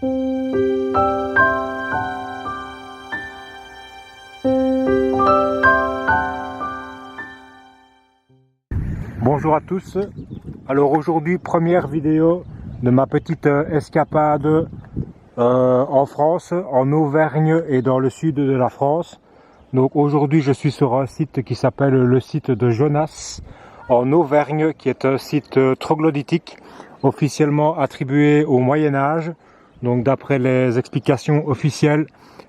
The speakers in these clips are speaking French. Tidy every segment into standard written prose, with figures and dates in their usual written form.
Bonjour à tous. Alors aujourd'hui, première vidéo de ma petite escapade en France, en Auvergne et dans le sud de la France. Donc aujourd'hui je suis sur un site qui s'appelle le site de Jonas en Auvergne, qui est un site troglodytique officiellement attribué au Moyen-Âge. Donc d'après les explications officielles,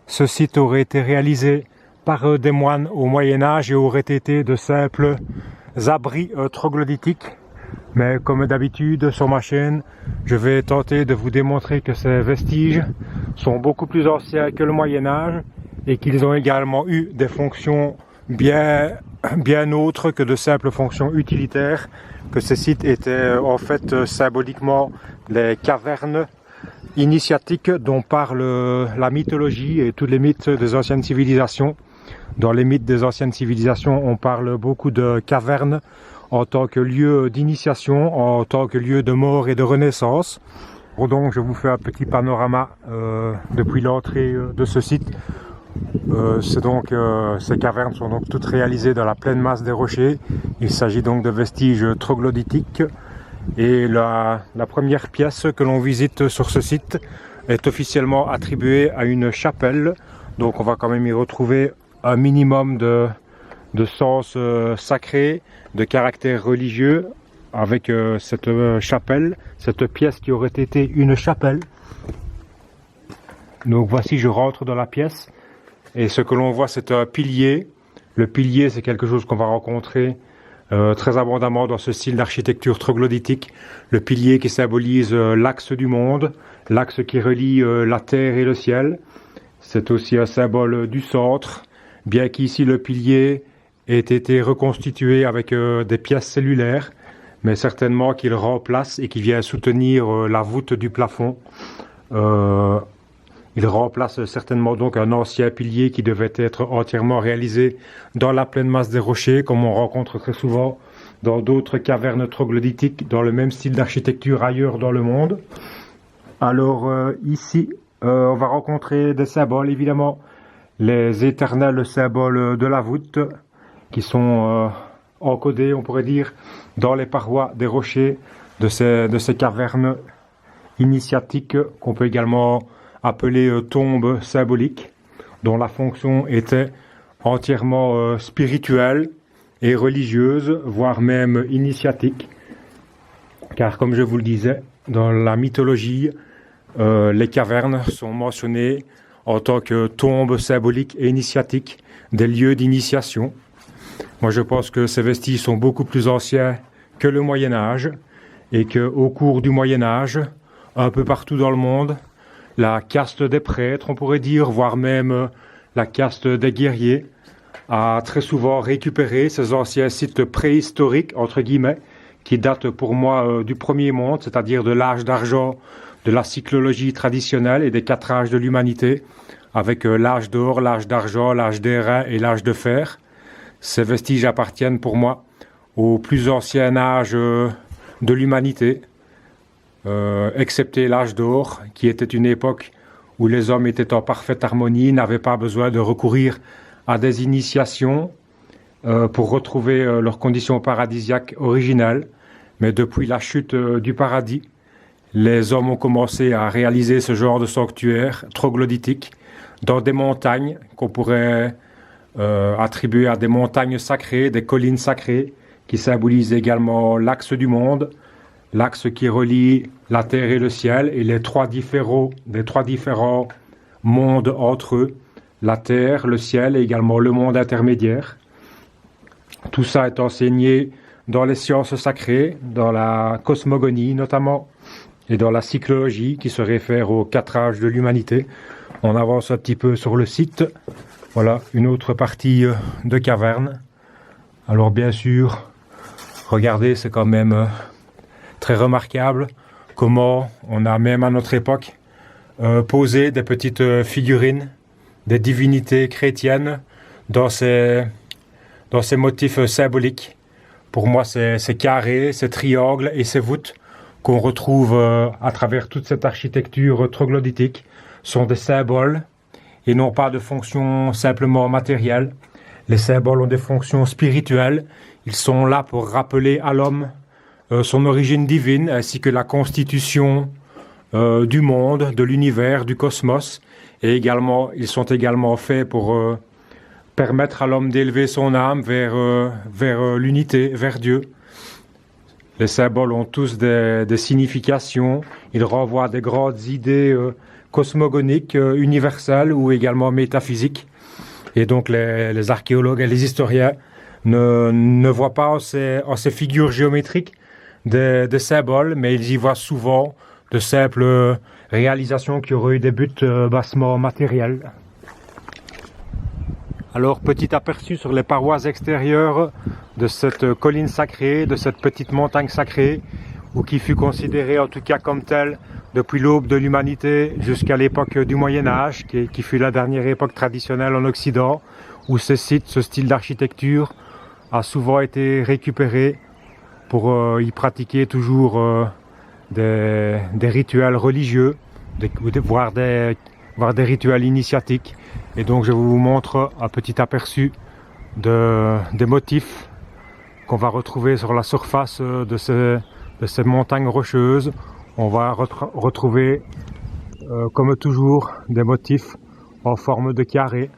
ce site aurait été réalisé par des moines au Moyen-Âge et aurait été de simples abris troglodytiques. Mais comme d'habitude sur ma chaîne, je vais tenter de vous démontrer que ces vestiges sont beaucoup plus anciens que le Moyen-Âge et qu'ils ont également eu des fonctions bien autres que de simples fonctions utilitaires, que ces sites étaient en fait symboliquement les cavernes initiatiques dont parle la mythologie et tous les mythes des anciennes civilisations. Dans les mythes des anciennes civilisations, on parle beaucoup de cavernes en tant que lieu d'initiation, en tant que lieu de mort et de renaissance. Donc je vous fais un petit panorama depuis l'entrée de ce site. Ces cavernes sont donc toutes réalisées dans la pleine masse des rochers. Il s'agit donc de vestiges troglodytiques. Et la première pièce que l'on visite sur ce site est officiellement attribuée à une chapelle. Donc on va quand même y retrouver un minimum de sens sacré, de caractère religieux, avec cette chapelle, cette pièce qui aurait été une chapelle. Donc voici, je rentre dans la pièce et ce que l'on voit, c'est un pilier. Le pilier, c'est quelque chose qu'on va rencontrer très abondamment dans ce style d'architecture troglodytique. Le pilier qui symbolise l'axe du monde, l'axe qui relie la terre et le ciel. C'est aussi un symbole du centre, bien qu'ici le pilier ait été reconstitué avec des pièces cellulaires, mais certainement qu'il remplace et qu'il vient soutenir la voûte du plafond. Il remplace certainement donc un ancien pilier qui devait être entièrement réalisé dans la pleine masse des rochers, comme on rencontre très souvent dans d'autres cavernes troglodytiques dans le même style d'architecture ailleurs dans le monde. Alors ici, on va rencontrer des symboles, évidemment, les éternels symboles de la voûte, qui sont encodés, on pourrait dire, dans les parois des rochers de ces cavernes initiatiques, qu'on peut également appeler tombes symboliques, dont la fonction était entièrement spirituelle et religieuse, voire même initiatique. Car comme je vous le disais, dans la mythologie, les cavernes sont mentionnées en tant que tombes symboliques et initiatiques, des lieux d'initiation. Moi je pense que ces vestiges sont beaucoup plus anciens que le Moyen-Âge et qu'au cours du Moyen-Âge, un peu partout dans le monde, la caste des prêtres, on pourrait dire, voire même la caste des guerriers, a très souvent récupéré ces anciens sites préhistoriques, entre guillemets, qui datent pour moi du premier monde, c'est-à-dire de l'âge d'argent, de la cyclologie traditionnelle et des 4 âges de l'humanité, avec l'âge d'or, l'âge d'argent, l'âge d'airain et l'âge de fer. Ces vestiges appartiennent pour moi au plus ancien âge de l'humanité, excepté l'âge d'or, qui était une époque où les hommes étaient en parfaite harmonie, n'avaient pas besoin de recourir à des initiations pour retrouver leurs conditions paradisiaques originelles. Mais depuis la chute du paradis, les hommes ont commencé à réaliser ce genre de sanctuaires troglodytiques dans des montagnes qu'on pourrait attribuer à des montagnes sacrées, des collines sacrées, qui symbolisent également l'axe du monde, l'axe qui relie la terre et le ciel, et les trois différents mondes entre eux, la terre, le ciel et également le monde intermédiaire. Tout ça est enseigné dans les sciences sacrées, dans la cosmogonie notamment, et dans la cyclologie qui se réfère aux 4 âges de l'humanité. On avance un petit peu sur le site. Voilà une autre partie de caverne. Alors bien sûr, regardez, c'est quand même très remarquable comment on a même à notre époque posé des petites figurines, des divinités chrétiennes dans ces motifs symboliques. Pour moi, ces carrés, ces triangles et ces voûtes qu'on retrouve à travers toute cette architecture troglodytique sont des symboles et non pas de fonctions simplement matérielles. Les symboles ont des fonctions spirituelles. Ils sont là pour rappeler à l'homme son origine divine ainsi que la constitution du monde, de l'univers, du cosmos. Et également, ils sont également faits pour permettre à l'homme d'élever son âme vers l'unité, vers Dieu. Les symboles ont tous des significations. Ils renvoient à des grandes idées cosmogoniques, universelles ou également métaphysiques. Et donc les archéologues et les historiens ne voient pas en ces figures géométriques des symboles, mais ils y voient souvent de simples réalisations qui auraient eu des buts bassement matériels. Alors, petit aperçu sur les parois extérieures de cette colline sacrée, de cette petite montagne sacrée, ou qui fut considérée en tout cas comme telle depuis l'aube de l'humanité jusqu'à l'époque du Moyen-Âge, qui fut la dernière époque traditionnelle en Occident, où ce style d'architecture a souvent été récupéré pour y pratiquer toujours des rituels religieux, voire des rituels initiatiques. Et donc je vous montre un petit aperçu des motifs qu'on va retrouver sur la surface de ces montagnes rocheuses. On va retrouver, comme toujours, des motifs en forme de carré,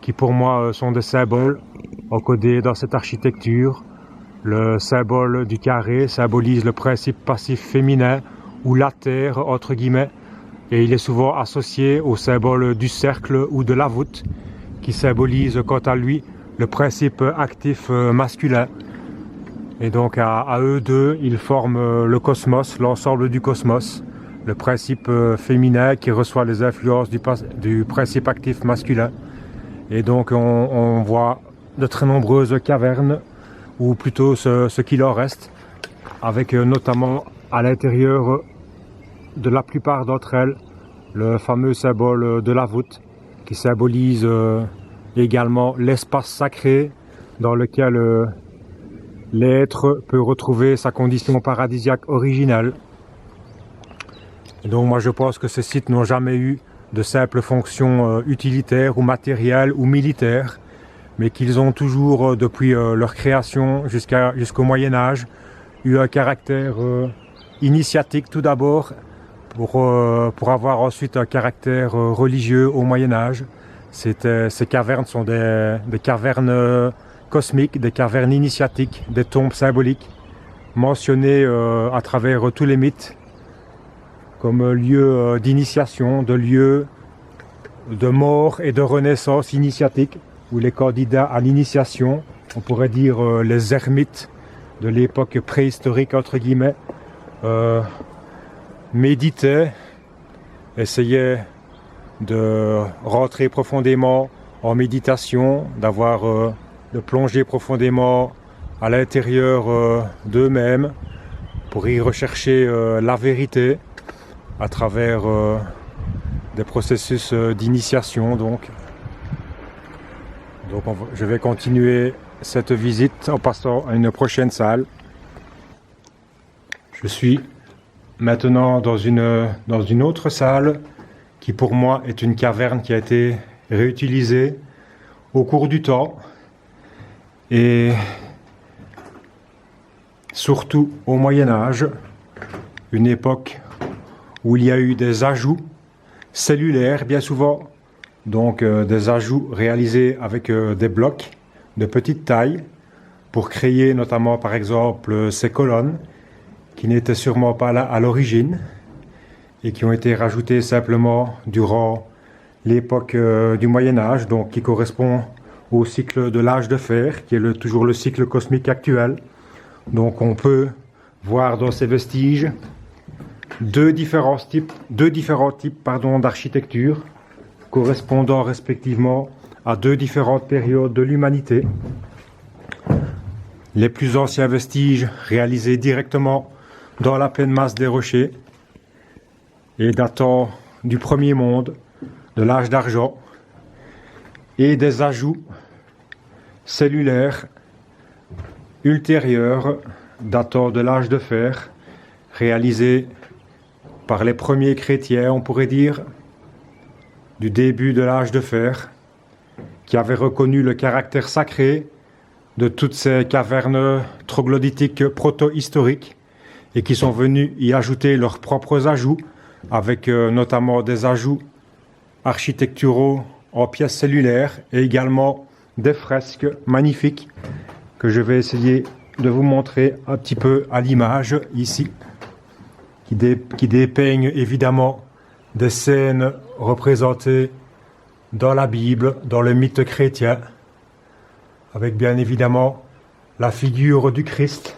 qui pour moi sont des symboles encodés dans cette architecture. Le symbole du carré symbolise le principe passif féminin, ou la terre, entre guillemets, et il est souvent associé au symbole du cercle ou de la voûte, qui symbolise quant à lui le principe actif masculin. Et donc à eux deux, ils forment le cosmos, l'ensemble du cosmos, le principe féminin qui reçoit les influences du principe actif masculin. Et donc on voit de très nombreuses cavernes, ou plutôt ce qu'il en reste, avec notamment à l'intérieur de la plupart d'entre elles le fameux symbole de la voûte, qui symbolise également l'espace sacré dans lequel l'être peut retrouver sa condition paradisiaque originelle. Et donc moi je pense que ces sites n'ont jamais eu de simple fonction utilitaire ou matérielle ou militaire, mais qu'ils ont toujours, depuis leur création jusqu'au Moyen-Âge, eu un caractère initiatique tout d'abord, pour avoir ensuite un caractère religieux au Moyen-Âge. Ces cavernes sont des cavernes cosmiques, des cavernes initiatiques, des tombes symboliques, mentionnées à travers tous les mythes, comme lieu d'initiation, de lieu de mort et de renaissance initiatique, où les candidats à l'initiation, on pourrait dire les ermites de l'époque préhistorique entre guillemets, méditaient, essayaient de rentrer profondément en méditation, de plonger profondément à l'intérieur d'eux-mêmes pour y rechercher la vérité à travers des processus d'initiation. Donc je vais continuer cette visite en passant à une prochaine salle. Je suis maintenant dans une autre salle qui pour moi est une caverne qui a été réutilisée au cours du temps et surtout au Moyen-Âge, une époque où il y a eu des ajouts cellulaires bien souvent, donc des ajouts réalisés avec des blocs de petite taille pour créer notamment par exemple ces colonnes qui n'étaient sûrement pas là à l'origine et qui ont été rajoutées simplement durant l'époque du Moyen-Âge, donc qui correspond au cycle de l'âge de fer, qui est toujours le cycle cosmique actuel. Donc on peut voir dans ces vestiges deux différents types d'architecture correspondant respectivement à deux différentes périodes de l'humanité. Les plus anciens vestiges réalisés directement dans la pleine masse des rochers et datant du premier monde, de l'âge d'argent, et des ajouts cellulaires ultérieurs datant de l'âge de fer, réalisés par les premiers chrétiens, on pourrait dire, du début de l'âge de fer, qui avaient reconnu le caractère sacré de toutes ces cavernes troglodytiques proto-historiques et qui sont venus y ajouter leurs propres ajouts, avec notamment des ajouts architecturaux en pièces cellulaires et également des fresques magnifiques que je vais essayer de vous montrer un petit peu à l'image ici, qui dépeignent évidemment des scènes représentées dans la Bible, dans le mythe chrétien, avec bien évidemment la figure du Christ,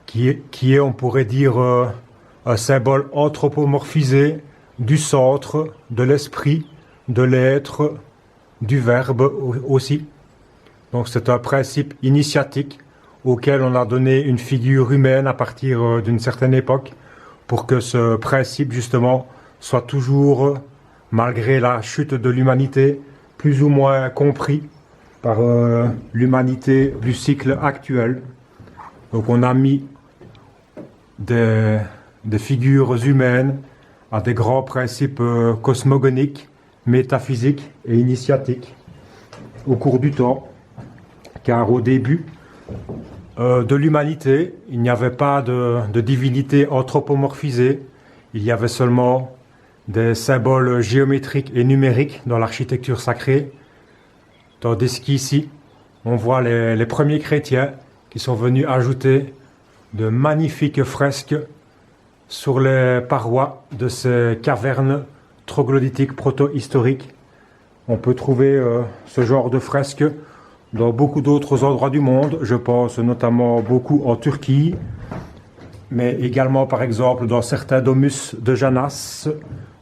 qui est, on pourrait dire, un symbole anthropomorphisé du centre, de l'esprit, de l'être, du verbe aussi. Donc c'est un principe initiatique auquel on a donné une figure humaine à partir d'une certaine époque pour que ce principe justement soit toujours, malgré la chute de l'humanité, plus ou moins compris par l'humanité du cycle actuel. Donc on a mis des figures humaines à des grands principes cosmogoniques, métaphysiques et initiatiques au cours du temps, car au début de l'humanité, il n'y avait pas de divinité anthropomorphisée, il y avait seulement des symboles géométriques et numériques dans l'architecture sacrée, tandis qu'ici, on voit les premiers chrétiens qui sont venus ajouter de magnifiques fresques sur les parois de ces cavernes troglodytiques proto-historiques. On peut trouver ce genre de fresques dans beaucoup d'autres endroits du monde. Je pense notamment beaucoup en Turquie, mais également par exemple dans certains domus de Janas,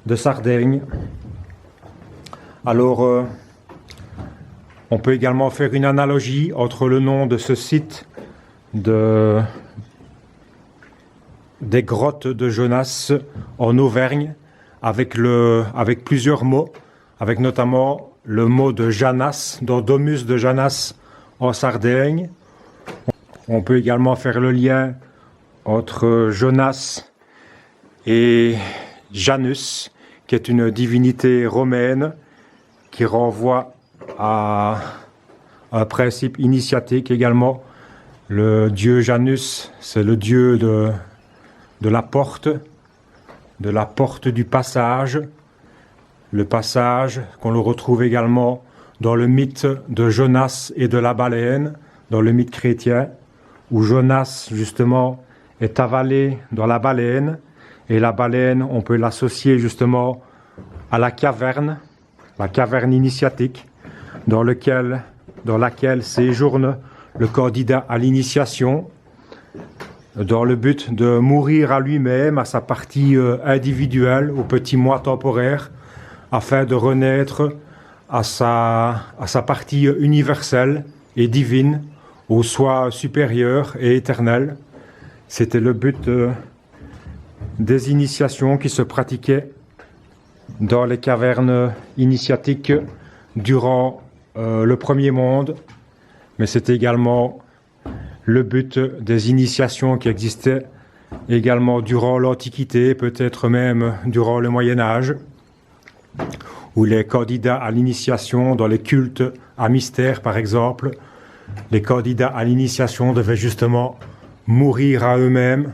de Sardaigne. Alors, on peut également faire une analogie entre le nom de ce site des grottes de Jonas en Auvergne avec plusieurs mots, avec notamment le mot de Janas dans Domus de Janas en Sardaigne. On peut également faire le lien entre Jonas et Janus, qui est une divinité romaine qui renvoie à un principe initiatique également. Le dieu Janus, c'est le dieu de la porte du passage. Le passage qu'on le retrouve également dans le mythe de Jonas et de la baleine, dans le mythe chrétien, où Jonas justement est avalé dans la baleine, et la baleine, on peut l'associer justement à la caverne initiatique, dans laquelle séjourne le candidat à l'initiation, dans le but de mourir à lui-même, à sa partie individuelle, au petit moi temporaire, afin de renaître à sa partie universelle et divine, au soi supérieur et éternel. C'était le but des initiations qui se pratiquaient dans les cavernes initiatiques durant le premier monde, mais c'était également le but des initiations qui existaient également durant l'Antiquité, peut-être même durant le Moyen-Âge, où les candidats à l'initiation dans les cultes à mystère, par exemple, les candidats à l'initiation devaient justement mourir à eux-mêmes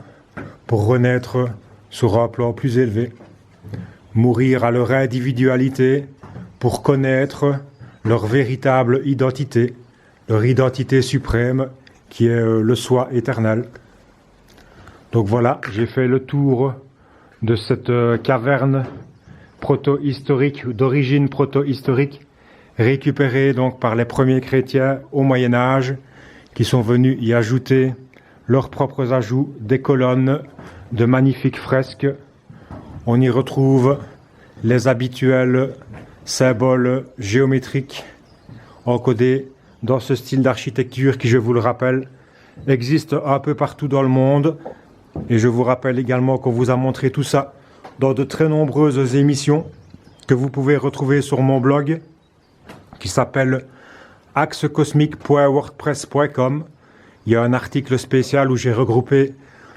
pour renaître sur un plan plus élevé, mourir à leur individualité pour connaître leur véritable identité, leur identité suprême qui est le soi éternel. Donc voilà, j'ai fait le tour de cette caverne proto-historique, d'origine proto-historique, récupérée donc par les premiers chrétiens au Moyen-Âge, qui sont venus y ajouter leurs propres ajouts, des colonnes, de magnifiques fresques. On y retrouve les habituels symboles géométriques encodés dans ce style d'architecture qui, je vous le rappelle, existe un peu partout dans le monde. Et je vous rappelle également qu'on vous a montré tout ça dans de très nombreuses émissions que vous pouvez retrouver sur mon blog qui s'appelle axecosmique.wordpress.com. Il y a un article spécial où j'ai regroupé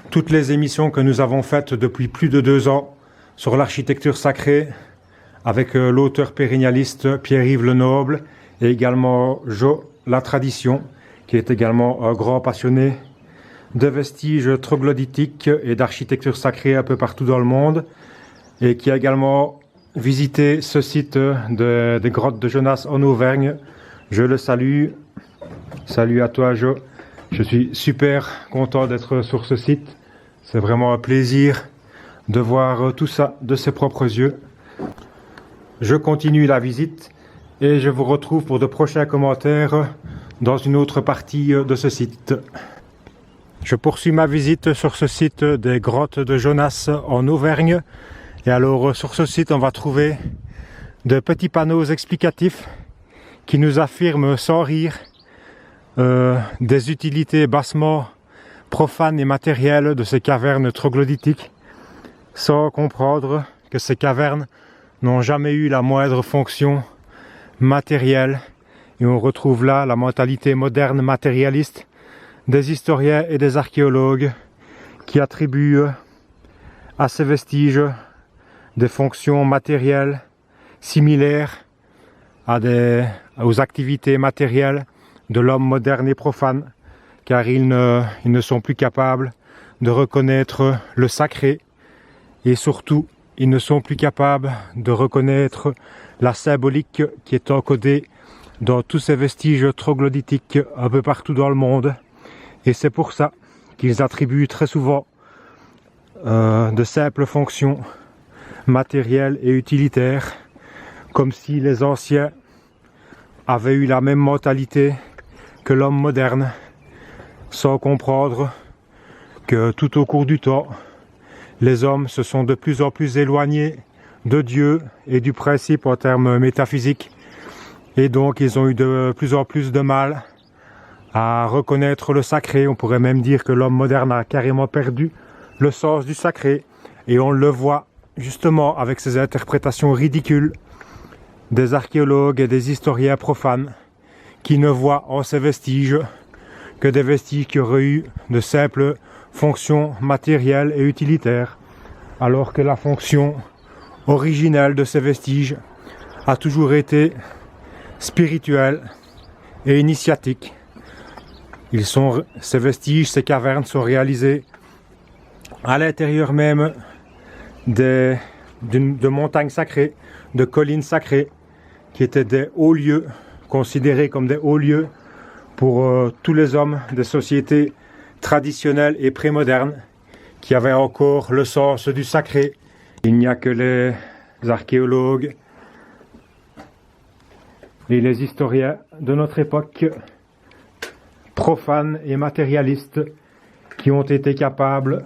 toutes les émissions que nous avons faites depuis plus de 2 ans sur l'architecture sacrée avec l'auteur pérennialiste Pierre-Yves Lenoble et également Jo La Tradition, qui est également un grand passionné de vestiges troglodytiques et d'architecture sacrée un peu partout dans le monde, et qui a également visité ce site des grottes de Jonas en Auvergne. Je le salue. Salut à toi, Jo. Je suis super content d'être sur ce site. C'est vraiment un plaisir de voir tout ça de ses propres yeux. Je continue la visite et je vous retrouve pour de prochains commentaires dans une autre partie de ce site. Je poursuis ma visite sur ce site des grottes de Jonas en Auvergne. Et alors sur ce site, on va trouver de petits panneaux explicatifs qui nous affirment sans rire des utilités bassement profanes et matérielles de ces cavernes troglodytiques, sans comprendre que ces cavernes n'ont jamais eu la moindre fonction matérielle. Et on retrouve là la mentalité moderne matérialiste des historiens et des archéologues qui attribuent à ces vestiges des fonctions matérielles similaires aux activités matérielles de l'homme moderne et profane, car ils ne sont plus capables de reconnaître le sacré, et surtout ils ne sont plus capables de reconnaître la symbolique qui est encodée dans tous ces vestiges troglodytiques un peu partout dans le monde. Et c'est pour ça qu'ils attribuent très souvent de simples fonctions matérielles et utilitaires, comme si les anciens avaient eu la même mentalité que l'homme moderne, sans comprendre que tout au cours du temps, les hommes se sont de plus en plus éloignés de Dieu et du principe en termes métaphysiques, et donc ils ont eu de plus en plus de mal à reconnaître le sacré. On pourrait même dire que l'homme moderne a carrément perdu le sens du sacré, et on le voit justement avec ces interprétations ridicules des archéologues et des historiens profanes qui ne voient en ces vestiges que des vestiges qui auraient eu de simples fonctions matérielles et utilitaires, alors que la fonction originelle de ces vestiges a toujours été spirituelle et initiatique. Ces vestiges, ces cavernes sont réalisées à l'intérieur même de montagnes sacrées, de collines sacrées, qui étaient des hauts lieux, considérés comme des hauts lieux pour tous les hommes des sociétés traditionnelles et prémodernes, qui avaient encore le sens du sacré. Il n'y a que les archéologues et les historiens de notre époque, profanes et matérialistes, qui ont été capables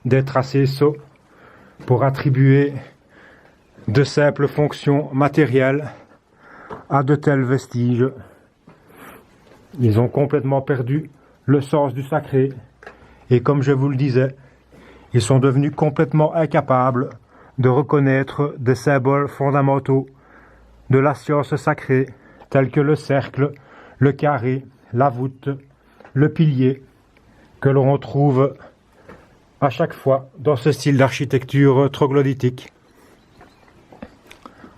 d'être assez sots pour attribuer de simples fonctions matérielles à de tels vestiges. Ils ont complètement perdu le sens du sacré, et comme je vous le disais, ils sont devenus complètement incapables de reconnaître des symboles fondamentaux de la science sacrée, tels que le cercle, le carré, la voûte, le pilier, que l'on retrouve à chaque fois dans ce style d'architecture troglodytique,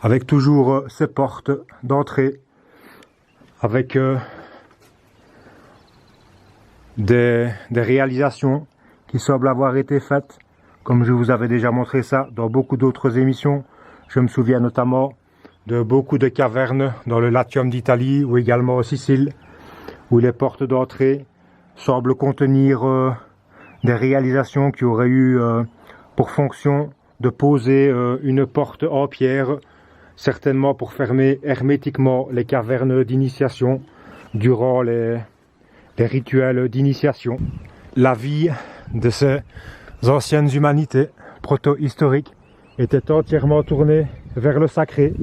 avec toujours ces portes d'entrée, avec des réalisations qui semblent avoir été faites, comme je vous avais déjà montré ça dans beaucoup d'autres émissions. Je me souviens notamment de beaucoup de cavernes dans le Latium d'Italie ou également en Sicile, où les portes d'entrée semblent contenir des réalisations qui auraient eu pour fonction de poser une porte en pierre, certainement pour fermer hermétiquement les cavernes d'initiation durant les rituels d'initiation. La vie de ces anciennes humanités proto-historiques était entièrement tournée vers le sacré.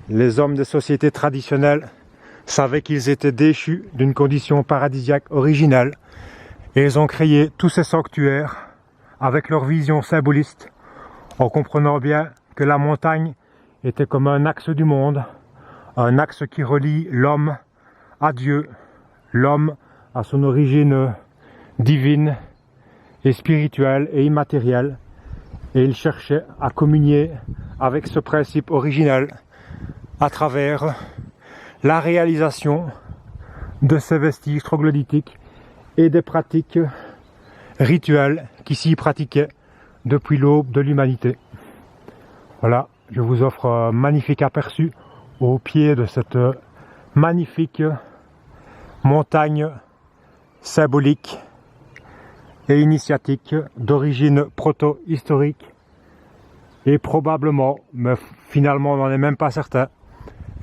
Les hommes des sociétés traditionnelles savaient qu'ils étaient déchus d'une condition paradisiaque originelle, et ils ont créé tous ces sanctuaires avec leur vision symboliste, en comprenant bien que la montagne était comme un axe du monde, un axe qui relie l'homme à Dieu, l'homme à son origine divine, et spirituel et immatériel. Et il cherchait à communier avec ce principe originel à travers la réalisation de ces vestiges troglodytiques et des pratiques rituelles qui s'y pratiquaient depuis l'aube de l'humanité. Voilà, je vous offre un magnifique aperçu au pied de cette magnifique montagne symbolique et initiatique d'origine proto-historique et probablement, mais finalement on n'en est même pas certain,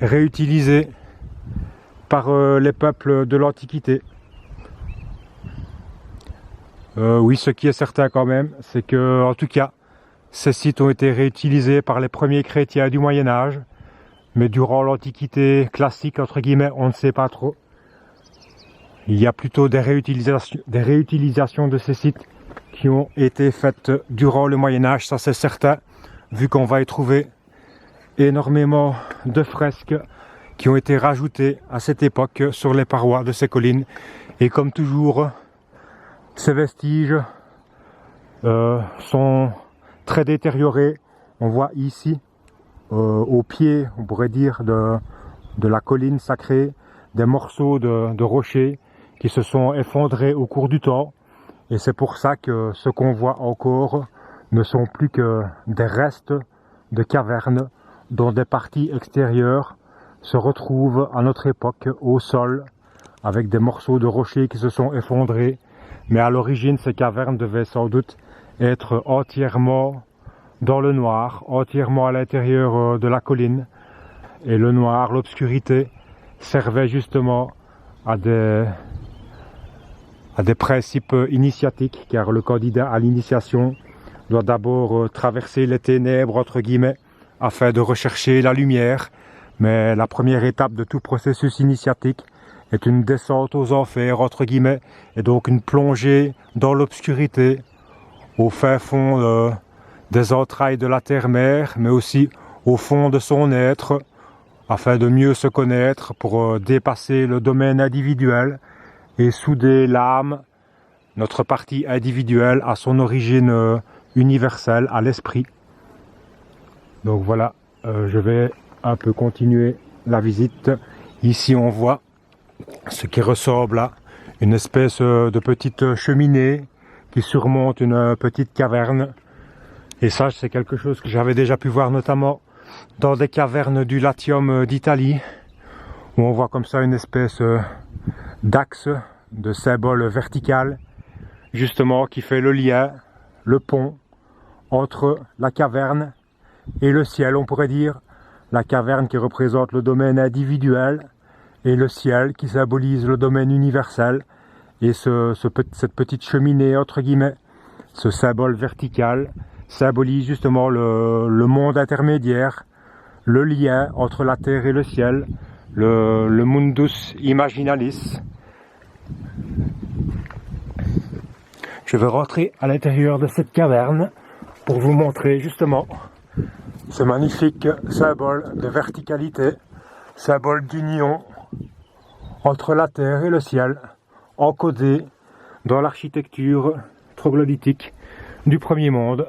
réutilisée par les peuples de l'Antiquité. Oui, ce qui est certain quand même, c'est que, en tout cas, ces sites ont été réutilisés par les premiers chrétiens du Moyen-Âge, mais durant l'Antiquité classique, entre guillemets, on ne sait pas trop. Il y a plutôt des réutilisations de ces sites qui ont été faites durant le Moyen-Âge, ça c'est certain, vu qu'on va y trouver énormément de fresques qui ont été rajoutées à cette époque sur les parois de ces collines. Et comme toujours, ces vestiges sont très détériorés. On voit ici, au pied, on pourrait dire, de la colline sacrée, des morceaux de rochers qui se sont effondrés au cours du temps. Et c'est pour ça que ce qu'on voit encore ne sont plus que des restes de cavernes dont des parties extérieures se retrouvent à notre époque au sol avec des morceaux de rochers qui se sont effondrés. Mais à l'origine, ces cavernes devaient sans doute être entièrement dans le noir, entièrement à l'intérieur de la colline. Et le noir, l'obscurité, servait justement à des principes initiatiques, car le candidat à l'initiation doit d'abord traverser les ténèbres, entre guillemets, afin de rechercher la lumière. Mais la première étape de tout processus initiatique est une descente aux enfers, entre guillemets, et donc une plongée dans l'obscurité, au fin fond des entrailles de la terre-mère, mais aussi au fond de son être, afin de mieux se connaître, pour dépasser le domaine individuel et souder l'âme, notre partie individuelle, à son origine universelle, à l'esprit. Donc voilà, je vais un peu continuer la visite. Ici on voit ce qui ressemble à une espèce de petite cheminée qui surmonte une petite caverne. Et ça, c'est quelque chose que j'avais déjà pu voir notamment dans des cavernes du Latium d'Italie, où on voit comme ça une espèce d'axe, de symbole vertical, justement qui fait le lien, le pont entre la caverne et le ciel, on pourrait dire. La caverne qui représente le domaine individuel et le ciel qui symbolise le domaine universel. Et cette petite cheminée, entre guillemets, ce symbole vertical, symbolise justement le monde intermédiaire, le lien entre la terre et le ciel, le mundus imaginalis. Je vais rentrer à l'intérieur de cette caverne pour vous montrer justement ce magnifique symbole de verticalité, symbole d'union entre la terre et le ciel, encodé dans l'architecture troglodytique du premier monde,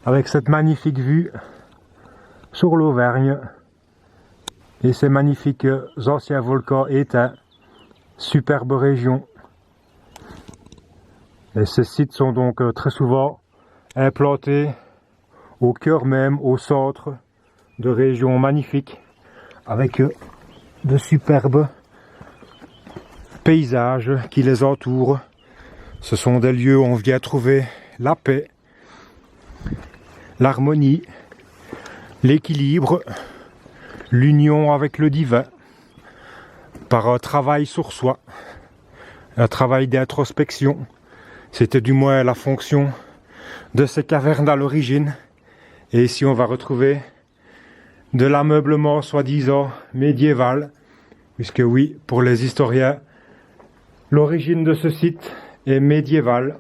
avec cette magnifique vue sur l'Auvergne et ces magnifiques anciens volcans éteints, superbe région. Et ces sites sont donc très souvent implantés au cœur même, au centre de régions magnifiques, avec de superbes paysages qui les entourent. Ce sont des lieux où on vient trouver la paix, l'harmonie, l'équilibre, l'union avec le divin, par un travail sur soi, un travail d'introspection. C'était du moins la fonction de ces cavernes à l'origine. Et ici on va retrouver de l'ameublement soi-disant médiéval, puisque oui, pour les historiens, l'origine de ce site est médiévale.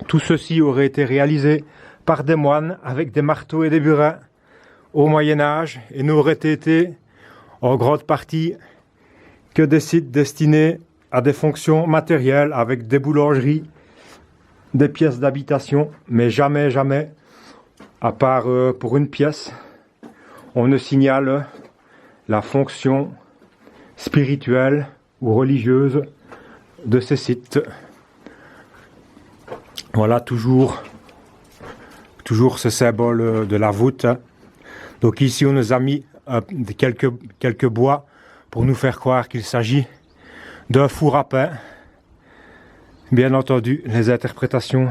Tout ceci aurait été réalisé par des moines avec des marteaux et des burins au Moyen-Âge et n'aurait été en grande partie que des sites destinés à des fonctions matérielles avec des boulangeries, des pièces d'habitation, mais jamais, jamais, à part pour une pièce, on ne signale la fonction spirituelle ou religieuse de ces sites. Voilà, toujours ce symbole de la voûte. Donc ici, on nous a mis quelques bois pour nous faire croire qu'il s'agit d'un four à pain. Bien entendu, les interprétations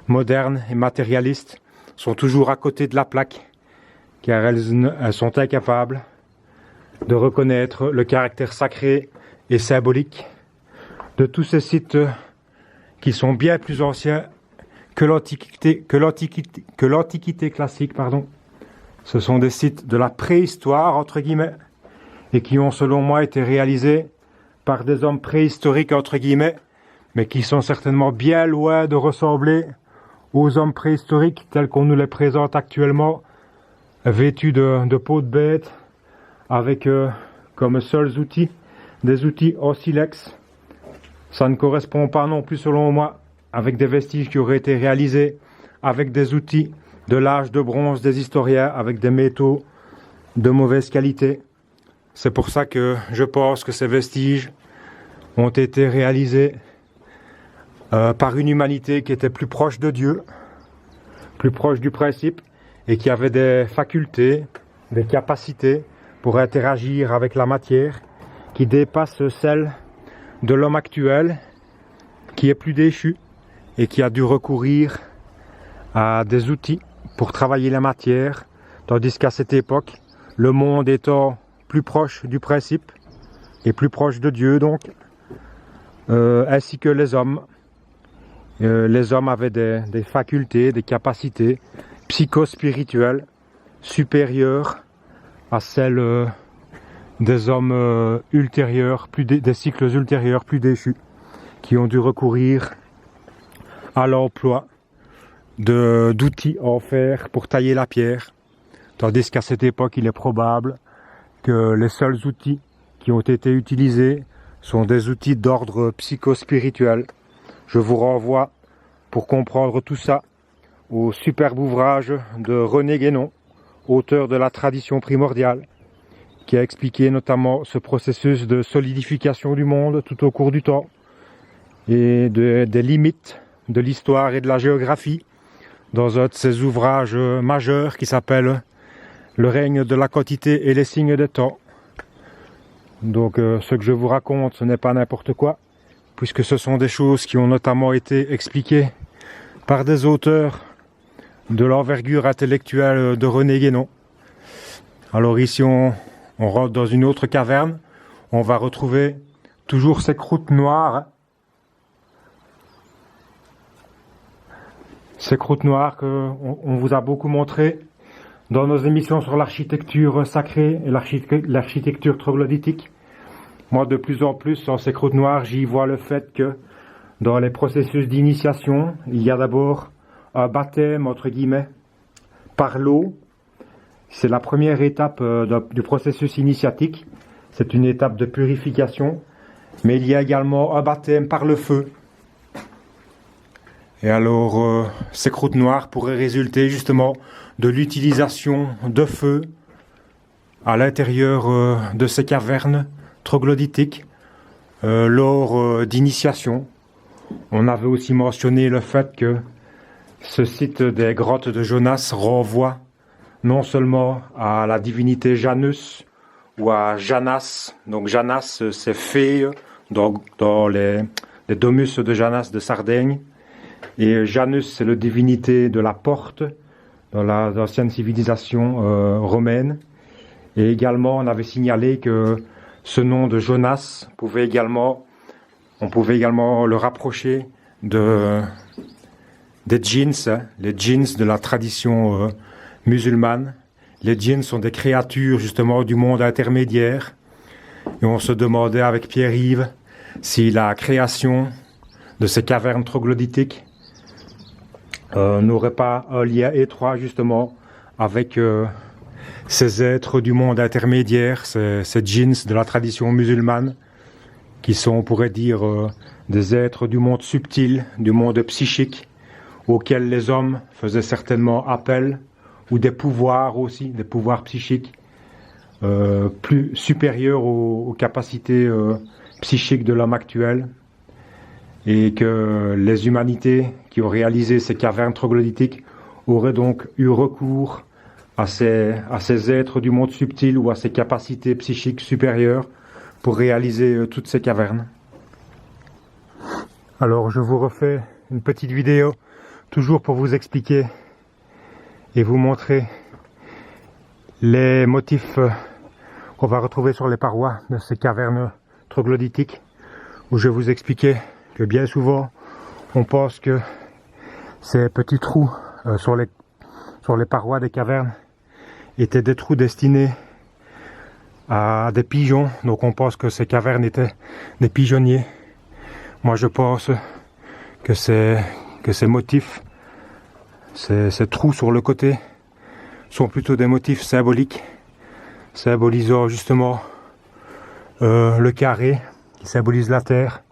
modernes et matérialistes sont toujours à côté de la plaque, car elles sont incapables de reconnaître le caractère sacré et symbolique de tous ces sites qui sont bien plus anciens que l'Antiquité classique. Ce sont des sites de la préhistoire, entre guillemets, et qui ont, selon moi, été réalisés par des hommes préhistoriques, entre guillemets, mais qui sont certainement bien loin de ressembler aux hommes préhistoriques tels qu'on nous les présente actuellement, vêtus de peau de bête, avec comme seuls outils des outils en silex. Ça ne correspond pas non plus, selon moi, avec des vestiges qui auraient été réalisés avec des outils de l'âge de bronze des historiens, avec des métaux de mauvaise qualité. C'est pour ça que je pense que ces vestiges ont été réalisés par une humanité qui était plus proche de Dieu, plus proche du principe, et qui avait des facultés, des capacités pour interagir avec la matière, qui dépassent celles de l'homme actuel, qui est plus déchu, et qui a dû recourir à des outils pour travailler la matière, tandis qu'à cette époque, le monde étant plus proche du principe, et plus proche de Dieu donc, ainsi que les hommes. Les hommes avaient des facultés, des capacités psychospirituelles supérieures à celles des hommes ultérieurs, des cycles ultérieurs plus déchus, qui ont dû recourir à l'emploi d'outils en fer pour tailler la pierre, tandis qu'à cette époque, il est probable que les seuls outils qui ont été utilisés sont des outils d'ordre psychospirituel. Je vous renvoie, pour comprendre tout ça, au superbe ouvrage de René Guénon, auteur de La tradition primordiale, qui a expliqué notamment ce processus de solidification du monde tout au cours du temps et des limites de l'histoire et de la géographie dans un de ses ouvrages majeurs qui s'appelle Le règne de la quantité et les signes des temps. Donc ce que je vous raconte, ce n'est pas n'importe quoi, puisque ce sont des choses qui ont notamment été expliquées par des auteurs de l'envergure intellectuelle de René Guénon. Alors ici, on rentre dans une autre caverne, on va retrouver toujours ces croûtes noires. Ces croûtes noires qu'on vous a beaucoup montrées dans nos émissions sur l'architecture sacrée et l'architecture troglodytique. Moi, de plus en plus, dans ces croûtes noires, j'y vois le fait que dans les processus d'initiation, il y a d'abord un baptême, entre guillemets, par l'eau. C'est la première étape du processus initiatique. C'est une étape de purification. Mais il y a également un baptême par le feu. Et alors, ces croûtes noires pourraient résulter justement de l'utilisation de feu à l'intérieur de ces cavernes troglodytiques lors d'initiation. On avait aussi mentionné le fait que ce site des grottes de Jonas renvoie non seulement à la divinité Janus ou à Janas. Donc Janas, c'est fée dans les domus de Janas de Sardaigne. Et Janus, c'est la divinité de la porte dans l'ancienne civilisation romaine. Et également, on avait signalé que ce nom de Jonas on pouvait également le rapprocher des djinns, les djinns de la tradition musulmane. Les djinns sont des créatures justement du monde intermédiaire. Et on se demandait avec Pierre-Yves si la création de ces cavernes troglodytiques n'aurait pas un lien étroit justement avec ces êtres du monde intermédiaire, ces djinns de la tradition musulmane, qui sont, on pourrait dire, des êtres du monde subtil, du monde psychique, auxquels les hommes faisaient certainement appel, ou des pouvoirs aussi, des pouvoirs psychiques, plus supérieurs aux capacités psychiques de l'homme actuel, et que les humanités qui ont réalisé ces cavernes troglodytiques auraient donc eu recours à ces êtres du monde subtil ou à ces capacités psychiques supérieures pour réaliser toutes ces cavernes. Alors je vous refais une petite vidéo, toujours pour vous expliquer et vous montrer les motifs qu'on va retrouver sur les parois de ces cavernes troglodytiques, où je vais vous expliquer que bien souvent on pense que ces petits trous sur les parois des cavernes étaient des trous destinés à des pigeons, donc on pense que ces cavernes étaient des pigeonniers. Moi je pense que ces motifs, ces trous sur le côté, sont plutôt des motifs symboliques, symbolisant justement le carré qui symbolise la terre,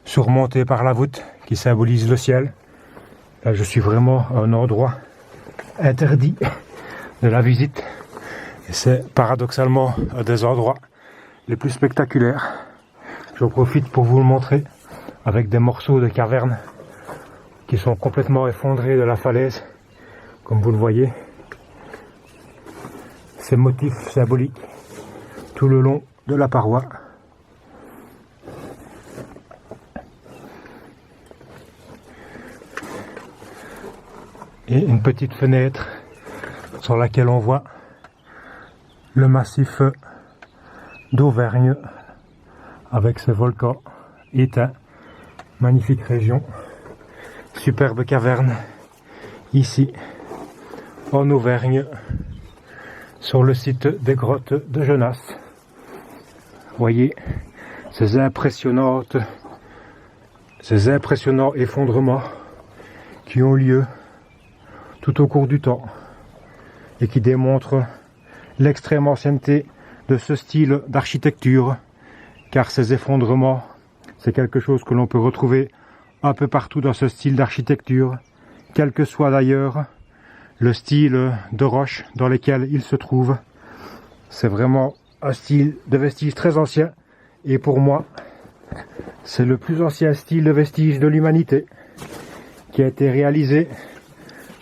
surmonté par la voûte qui symbolise le ciel. Là je suis vraiment à un endroit interdit de la visite, et c'est paradoxalement un des endroits les plus spectaculaires. J'en profite pour vous le montrer avec des morceaux de cavernes qui sont complètement effondrés de la falaise, comme vous le voyez. Ces motifs symboliques tout le long de la paroi. Et une petite fenêtre sur laquelle on voit le massif d'Auvergne avec ses volcans éteints. Magnifique région, superbe caverne ici en Auvergne, sur le site des grottes de Genasse. Voyez ces impressionnants effondrements qui ont lieu tout au cours du temps et qui démontrent l'extrême ancienneté de ce style d'architecture, car ces effondrements, c'est quelque chose que l'on peut retrouver un peu partout dans ce style d'architecture, quel que soit d'ailleurs le style de roche dans lequel il se trouve. C'est vraiment un style de vestige très ancien, et pour moi, c'est le plus ancien style de vestige de l'humanité, qui a été réalisé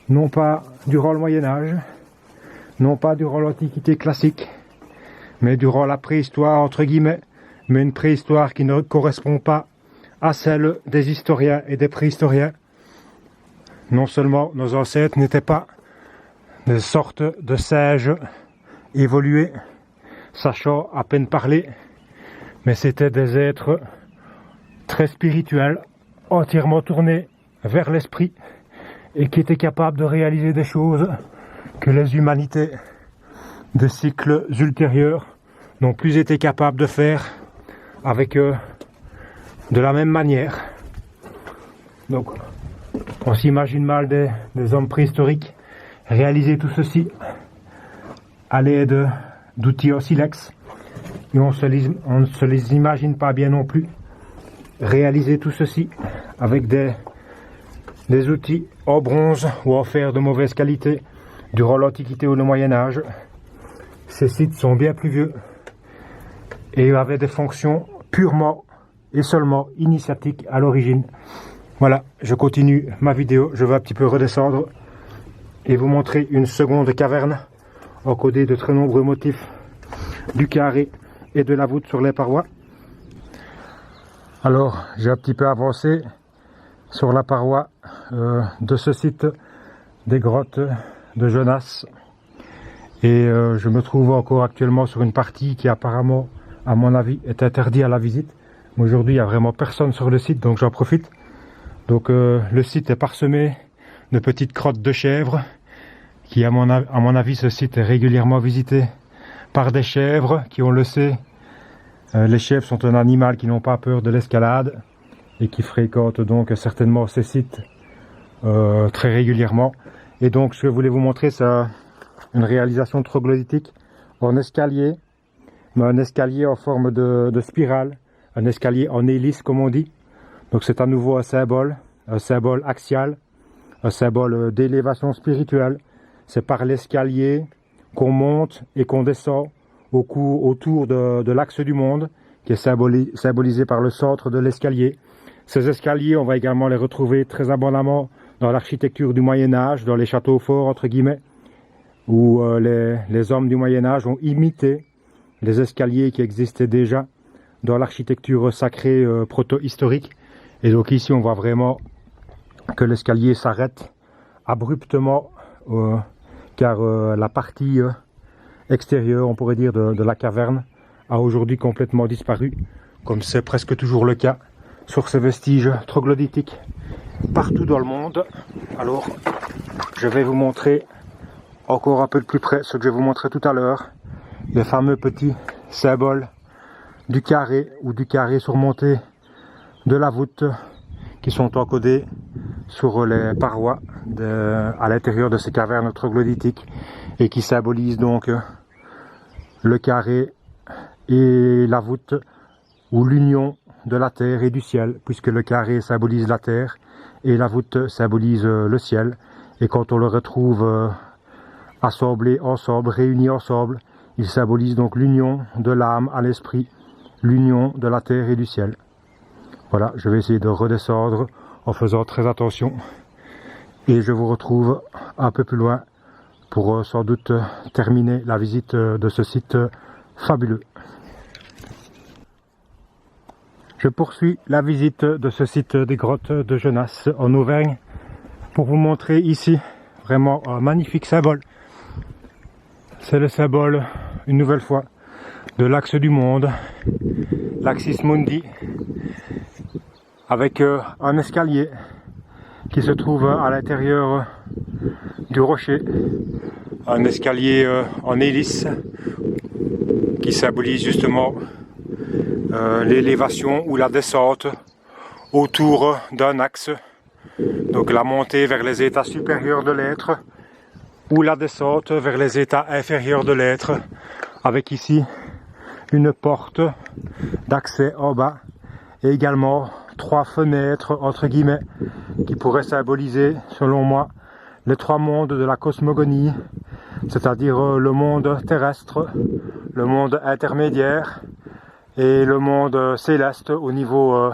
non pas durant le Moyen-Âge, non pas durant l'Antiquité classique, mais durant la préhistoire entre guillemets, mais une préhistoire qui ne correspond pas à celle des historiens et des préhistoriens. Non seulement nos ancêtres n'étaient pas des sortes de singes évolués, sachant à peine parler, mais c'étaient des êtres très spirituels, entièrement tournés vers l'esprit, et qui étaient capables de réaliser des choses que les humanités de cycles ultérieurs n'ont plus été capables de faire avec eux de la même manière. Donc on s'imagine mal des hommes préhistoriques réaliser tout ceci à l'aide d'outils en silex, et on ne se les imagine pas bien non plus réaliser tout ceci avec des outils en bronze ou en fer de mauvaise qualité durant l'Antiquité ou le Moyen-Âge. Ces sites sont bien plus vieux et avaient des fonctions purement et seulement initiatiques à l'origine. Voilà, je continue ma vidéo, je vais un petit peu redescendre et vous montrer une seconde caverne encodée de très nombreux motifs du carré et de la voûte sur les parois. Alors, j'ai un petit peu avancé sur la paroi de ce site des grottes de Genasse, et je me trouve encore actuellement sur une partie qui apparemment, à mon avis, est interdite à la visite. Aujourd'hui il n'y a vraiment personne sur le site, donc j'en profite. Donc le site est parsemé de petites crottes de chèvres qui, à mon avis, ce site est régulièrement visité par des chèvres qui, on le sait, les chèvres sont un animal qui n'ont pas peur de l'escalade et qui fréquentent donc certainement ces sites très régulièrement. Et donc ce que je voulais vous montrer, c'est une réalisation troglodytique en escalier, mais un escalier en forme de spirale, un escalier en hélice comme on dit. Donc c'est à nouveau un symbole axial, un symbole d'élévation spirituelle. C'est par l'escalier qu'on monte et qu'on descend autour de l'axe du monde, qui est symbolisé par le centre de l'escalier. Ces escaliers, on va également les retrouver très abondamment dans l'architecture du Moyen-Âge, dans les châteaux forts, entre guillemets, où les hommes du Moyen-Âge ont imité les escaliers qui existaient déjà dans l'architecture sacrée proto-historique. Et donc ici, on voit vraiment que l'escalier s'arrête abruptement, car la partie extérieure, on pourrait dire, de la caverne a aujourd'hui complètement disparu, comme c'est presque toujours le cas sur ces vestiges troglodytiques partout dans le monde. Alors, je vais vous montrer encore un peu de plus près ce que je vais vous montrer tout à l'heure, les fameux petits symboles du carré ou du carré surmonté de la voûte qui sont encodés sur les parois à l'intérieur de ces cavernes troglodytiques et qui symbolisent donc le carré et la voûte ou l'union de la terre et du ciel, puisque le carré symbolise la terre et la voûte symbolise le ciel. Et quand on le retrouve assemblés ensemble, réunis ensemble, il symbolise donc l'union de l'âme à l'esprit, l'union de la terre et du ciel. Voilà, je vais essayer de redescendre en faisant très attention. Et je vous retrouve un peu plus loin pour sans doute terminer la visite de ce site fabuleux. Je poursuis la visite de ce site des grottes de Genasse en Auvergne pour vous montrer ici vraiment un magnifique symbole. C'est le symbole, une nouvelle fois, de l'axe du monde, l'Axis Mundi, avec un escalier qui se trouve à l'intérieur du rocher, un escalier en hélice qui symbolise justement l'élévation ou la descente autour d'un axe, donc la montée vers les états supérieurs de l'être ou la descente vers les états inférieurs de l'être, avec ici une porte d'accès en bas et également 3 fenêtres entre guillemets qui pourraient symboliser, selon moi, les 3 mondes de la cosmogonie, c'est-à-dire le monde terrestre, le monde intermédiaire et le monde céleste au niveau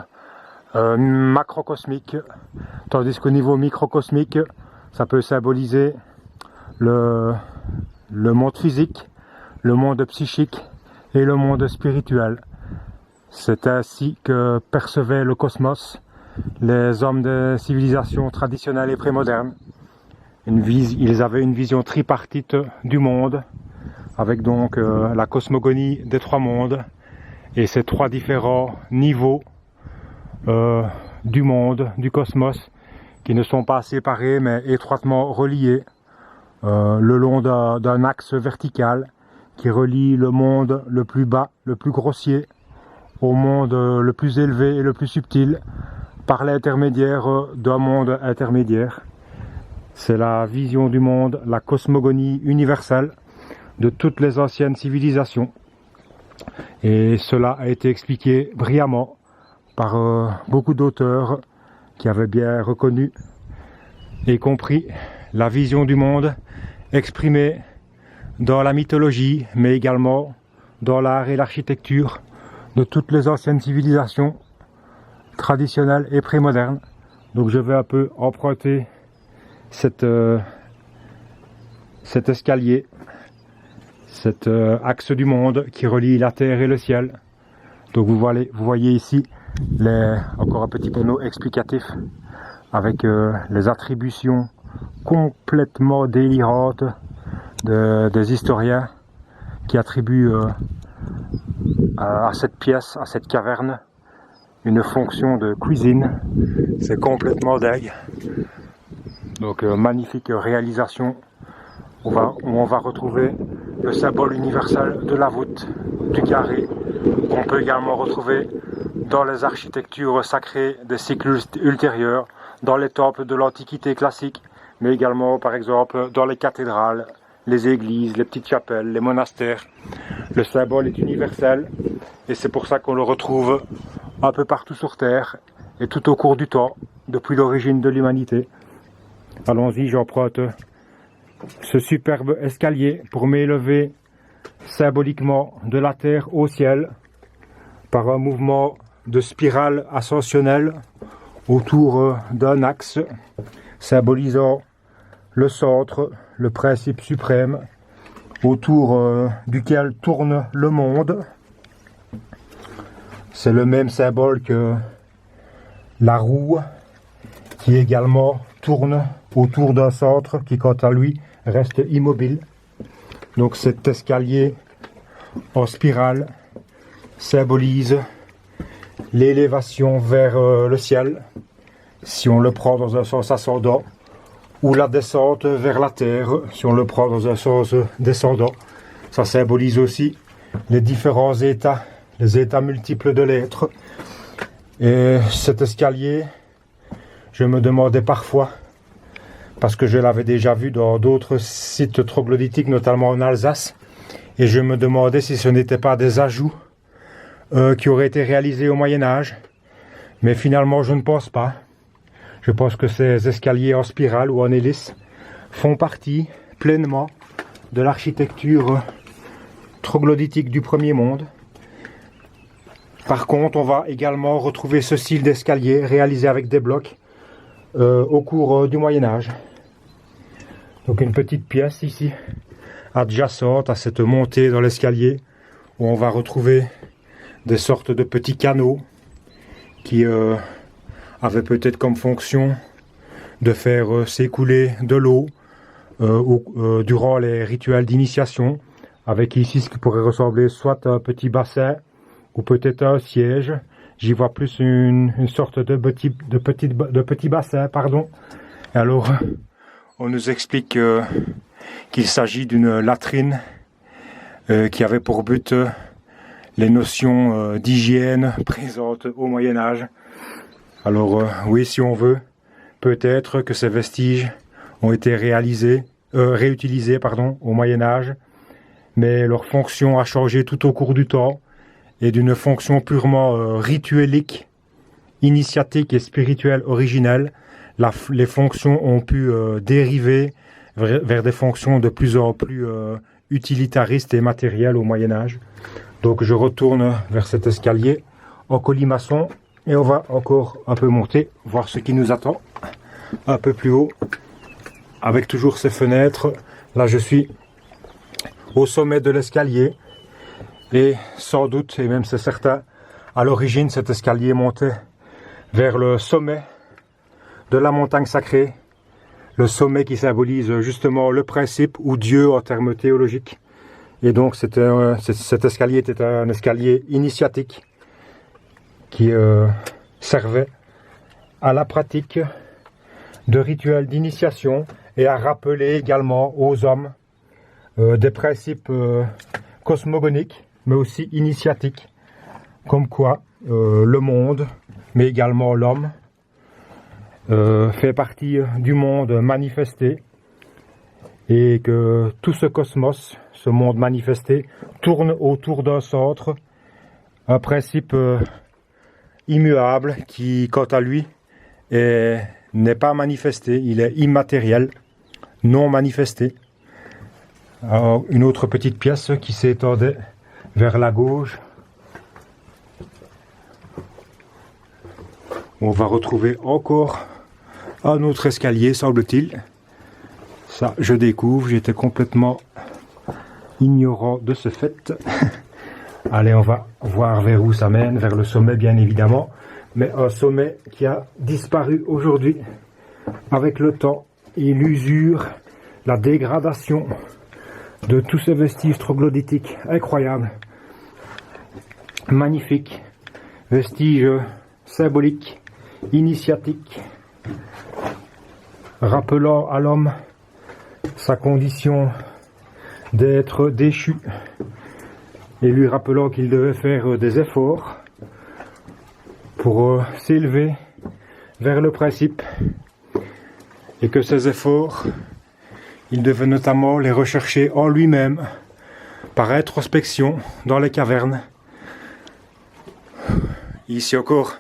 macrocosmique, tandis qu'au niveau microcosmique, ça peut symboliser le monde physique, le monde psychique et le monde spirituel. C'est ainsi que percevaient le cosmos les hommes des civilisations traditionnelles et prémodernes. Ils avaient une vision tripartite du monde, avec donc la cosmogonie des 3 mondes et ces 3 différents niveaux du monde, du cosmos, qui ne sont pas séparés mais étroitement reliés le long d'un axe vertical qui relie le monde le plus bas, le plus grossier, au monde le plus élevé et le plus subtil, par l'intermédiaire d'un monde intermédiaire. C'est la vision du monde, la cosmogonie universelle de toutes les anciennes civilisations. Et cela a été expliqué brillamment par beaucoup d'auteurs qui avaient bien reconnu et compris la vision du monde exprimée dans la mythologie, mais également dans l'art et l'architecture de toutes les anciennes civilisations traditionnelles et prémodernes. Donc je vais un peu emprunter cet escalier, cet axe du monde qui relie la terre et le ciel. Donc vous voyez ici encore un petit panneau explicatif avec les attributions complètement délirantes des historiens qui attribuent à cette pièce, à cette caverne, une fonction de cuisine. C'est complètement dingue. Donc magnifique réalisation où on va retrouver le symbole universel de la voûte, du carré, qu'on peut également retrouver dans les architectures sacrées des siècles ultérieurs, dans les temples de l'Antiquité classique, mais également par exemple dans les cathédrales, les églises, les petites chapelles, les monastères. Le symbole est universel et c'est pour ça qu'on le retrouve un peu partout sur Terre et tout au cours du temps, depuis l'origine de l'humanité. Allons-y, j'emprunte ce superbe escalier pour m'élever symboliquement de la terre au ciel par un mouvement de spirale ascensionnelle autour d'un axe symbolisant le centre, le principe suprême autour duquel tourne le monde. C'est le même symbole que la roue qui également tourne autour d'un centre qui quant à lui reste immobile. Donc cet escalier en spirale symbolise l'élévation vers le ciel, si on le prend dans un sens ascendant, ou la descente vers la terre, si on le prend dans un sens descendant. Ça symbolise aussi les différents états, les états multiples de l'être. Et cet escalier, je me demandais parfois, parce que je l'avais déjà vu dans d'autres sites troglodytiques, notamment en Alsace, et je me demandais si ce n'étaient pas des ajouts qui auraient été réalisés au Moyen-Âge. Mais finalement, je ne pense pas. Je pense que ces escaliers en spirale ou en hélice font partie pleinement de l'architecture troglodytique du premier monde. Par contre, on va également retrouver ce style d'escalier réalisé avec des blocs au cours du Moyen-Âge. Donc une petite pièce ici, adjacente à cette montée dans l'escalier, où on va retrouver des sortes de petits canaux qui avaient peut-être comme fonction de faire s'écouler de l'eau durant les rituels d'initiation, avec ici ce qui pourrait ressembler soit à un petit bassin ou peut-être un siège. J'y vois plus une sorte de petit bassin, pardon. Alors, on nous explique qu'il s'agit d'une latrine qui avait pour but les notions d'hygiène présentes au Moyen-Âge. Alors, oui, si on veut, peut-être que ces vestiges ont été réutilisés au Moyen-Âge, mais leur fonction a changé tout au cours du temps, et d'une fonction purement rituelique, initiatique et spirituelle originelle, les fonctions ont pu dériver vers des fonctions de plus en plus utilitaristes et matérielles au Moyen-Âge. Donc je retourne vers cet escalier en colimaçon et on va encore un peu monter, voir ce qui nous attend un peu plus haut, avec toujours ces fenêtres. Là je suis au sommet de l'escalier. Et sans doute, et même c'est certain, à l'origine cet escalier montait vers le sommet de la montagne sacrée, le sommet qui symbolise justement le principe ou Dieu en termes théologiques. Et donc cet escalier était un escalier initiatique qui servait à la pratique de rituels d'initiation et à rappeler également aux hommes des principes cosmogoniques, mais aussi initiatique, comme quoi le monde, mais également l'homme, fait partie du monde manifesté, et que tout ce cosmos, ce monde manifesté, tourne autour d'un centre, un principe immuable qui, quant à lui, n'est pas manifesté, il est immatériel, non manifesté. Alors, une autre petite pièce qui s'étendait vers la gauche. On va retrouver encore un autre escalier, semble-t-il. Ça, je découvre, j'étais complètement ignorant de ce fait. Allez, on va voir vers où ça mène, vers le sommet bien évidemment, mais un sommet qui a disparu aujourd'hui avec le temps et l'usure, la dégradation de tous ces vestiges troglodytiques incroyables, magnifiques, vestiges symboliques, initiatiques, rappelant à l'homme sa condition d'être déchu et lui rappelant qu'il devait faire des efforts pour s'élever vers le principe, et que ces efforts, il devait notamment les rechercher en lui-même, par introspection dans les cavernes. Ici encore,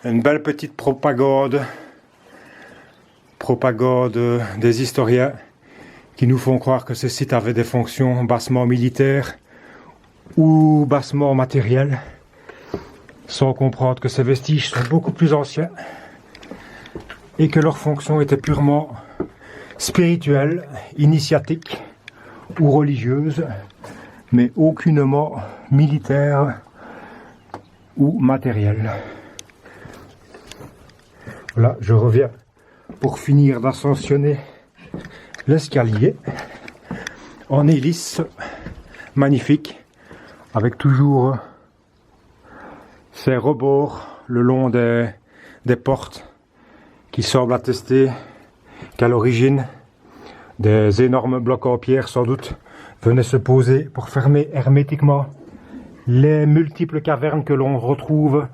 Une belle petite propagande des historiens qui nous font croire que ce site avait des fonctions bassement militaires ou bassement matérielles, sans comprendre que ces vestiges sont beaucoup plus anciens et que leur fonction était purement spirituelle, initiatique ou religieuse, mais aucunement militaire ou matérielle. Voilà, je reviens pour finir d'ascensionner l'escalier en hélice, magnifique, avec toujours ces rebords le long des portes qui semblent attester qu'à l'origine des énormes blocs en pierre sans doute venaient se poser pour fermer hermétiquement les multiples cavernes que l'on retrouve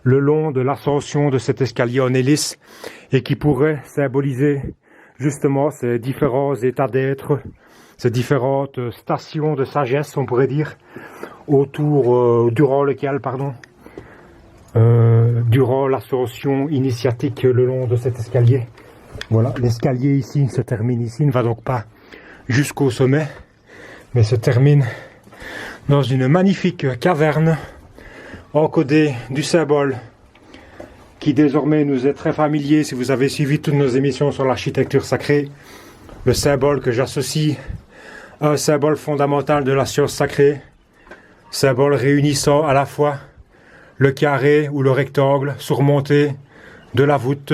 le long de l'ascension de cet escalier en hélice et qui pourraient symboliser justement ces différents états d'être, ces différentes stations de sagesse, on pourrait dire, durant l'ascension initiatique le long de cet escalier. Voilà, l'escalier ici se termine ici, ne va donc pas jusqu'au sommet, mais se termine dans une magnifique caverne encodée du symbole qui désormais nous est très familier si vous avez suivi toutes nos émissions sur l'architecture sacrée, le symbole que j'associe à un symbole fondamental de la science sacrée, symbole réunissant à la fois le carré ou le rectangle surmonté de la voûte,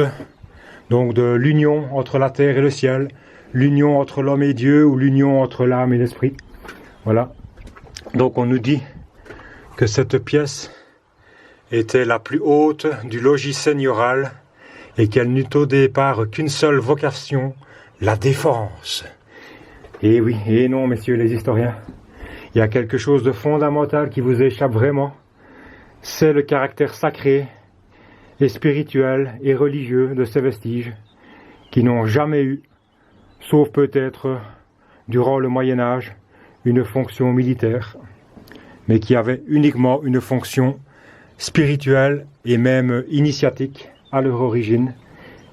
donc de l'union entre la terre et le ciel, l'union entre l'homme et Dieu ou l'union entre l'âme et l'esprit. Voilà. Donc on nous dit que cette pièce était la plus haute du logis seigneurial et qu'elle n'eut au départ qu'une seule vocation, la défense. Et oui, et non, messieurs les historiens, il y a quelque chose de fondamental qui vous échappe vraiment, c'est le caractère sacré et spirituel et religieux de ces vestiges qui n'ont jamais eu, sauf peut-être durant le Moyen-Âge, une fonction militaire, mais qui avaient uniquement une fonction spirituelle et même initiatique à leur origine.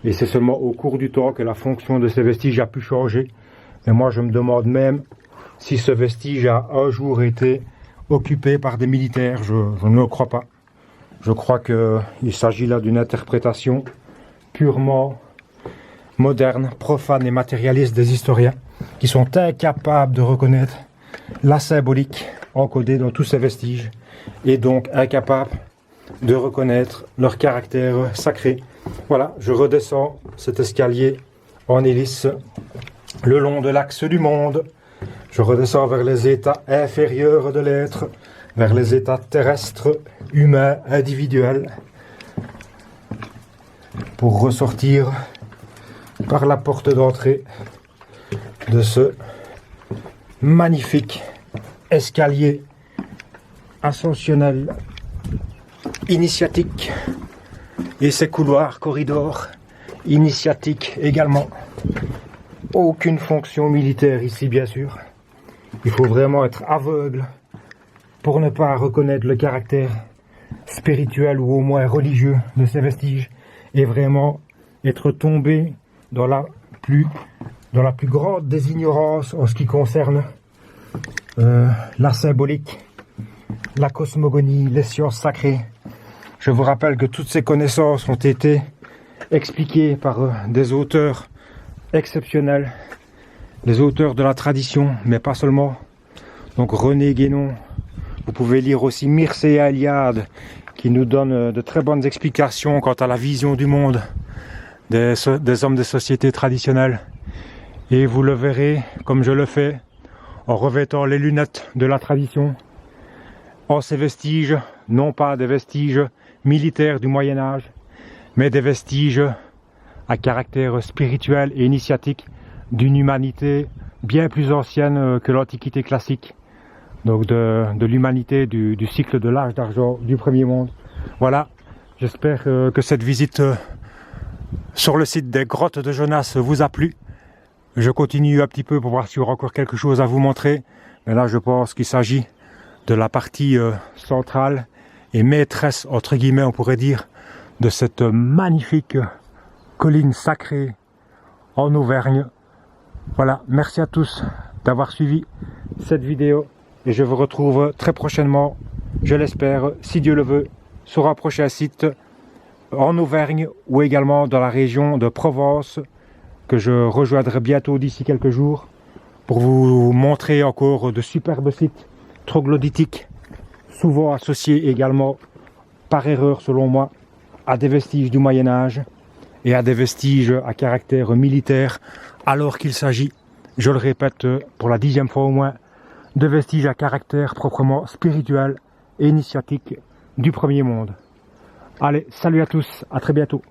Et c'est seulement au cours du temps que la fonction de ces vestiges a pu changer. Et moi je me demande même si ce vestige a un jour été occupé par des militaires. Je ne le crois pas. Je crois qu'il s'agit là d'une interprétation purement moderne, profane et matérialiste des historiens qui sont incapables de reconnaître la symbolique encodée dans tous ces vestiges et donc incapables de reconnaître leur caractère sacré. Voilà, je redescends cet escalier en hélice le long de l'axe du monde. Je redescends vers les états inférieurs de l'être, vers les états terrestres, humains, individuels, pour ressortir par la porte d'entrée de ce magnifique escalier ascensionnel, initiatique, et ces couloirs, corridors, initiatiques également. Aucune fonction militaire ici, bien sûr. Il faut vraiment être aveugle pour ne pas reconnaître le caractère spirituel ou au moins religieux de ces vestiges et vraiment être tombé dans la plus grande des ignorances en ce qui concerne la symbolique, la cosmogonie, les sciences sacrées. Je vous rappelle que toutes ces connaissances ont été expliquées par des auteurs exceptionnels, les auteurs de la tradition, mais pas seulement. Donc René Guénon, vous pouvez lire aussi Mircea Eliade, qui nous donne de très bonnes explications quant à la vision du monde des hommes des sociétés traditionnelles. Et vous le verrez, comme je le fais, en revêtant les lunettes de la tradition, en ces vestiges, non pas des vestiges militaires du Moyen-Âge, mais des vestiges à caractère spirituel et initiatique d'une humanité bien plus ancienne que l'Antiquité classique, donc de l'humanité du cycle de l'âge d'argent du premier monde. Voilà, j'espère que cette visite sur le site des grottes de Jonas vous a plu. Je continue un petit peu pour voir s'il y aura encore quelque chose à vous montrer, mais là je pense qu'il s'agit de la partie centrale et maîtresse, entre guillemets on pourrait dire, de cette magnifique colline sacrée en Auvergne. Voilà, merci à tous d'avoir suivi cette vidéo et je vous retrouve très prochainement, je l'espère, si Dieu le veut, sur un prochain site en Auvergne ou également dans la région de Provence que je rejoindrai bientôt d'ici quelques jours pour vous montrer encore de superbes sites troglodytiques, souvent associés également, par erreur selon moi, à des vestiges du Moyen-Âge et à des vestiges à caractère militaire, alors qu'il s'agit, je le répète pour la 10e fois au moins, de vestiges à caractère proprement spirituel et initiatique du premier monde. Allez, salut à tous, à très bientôt.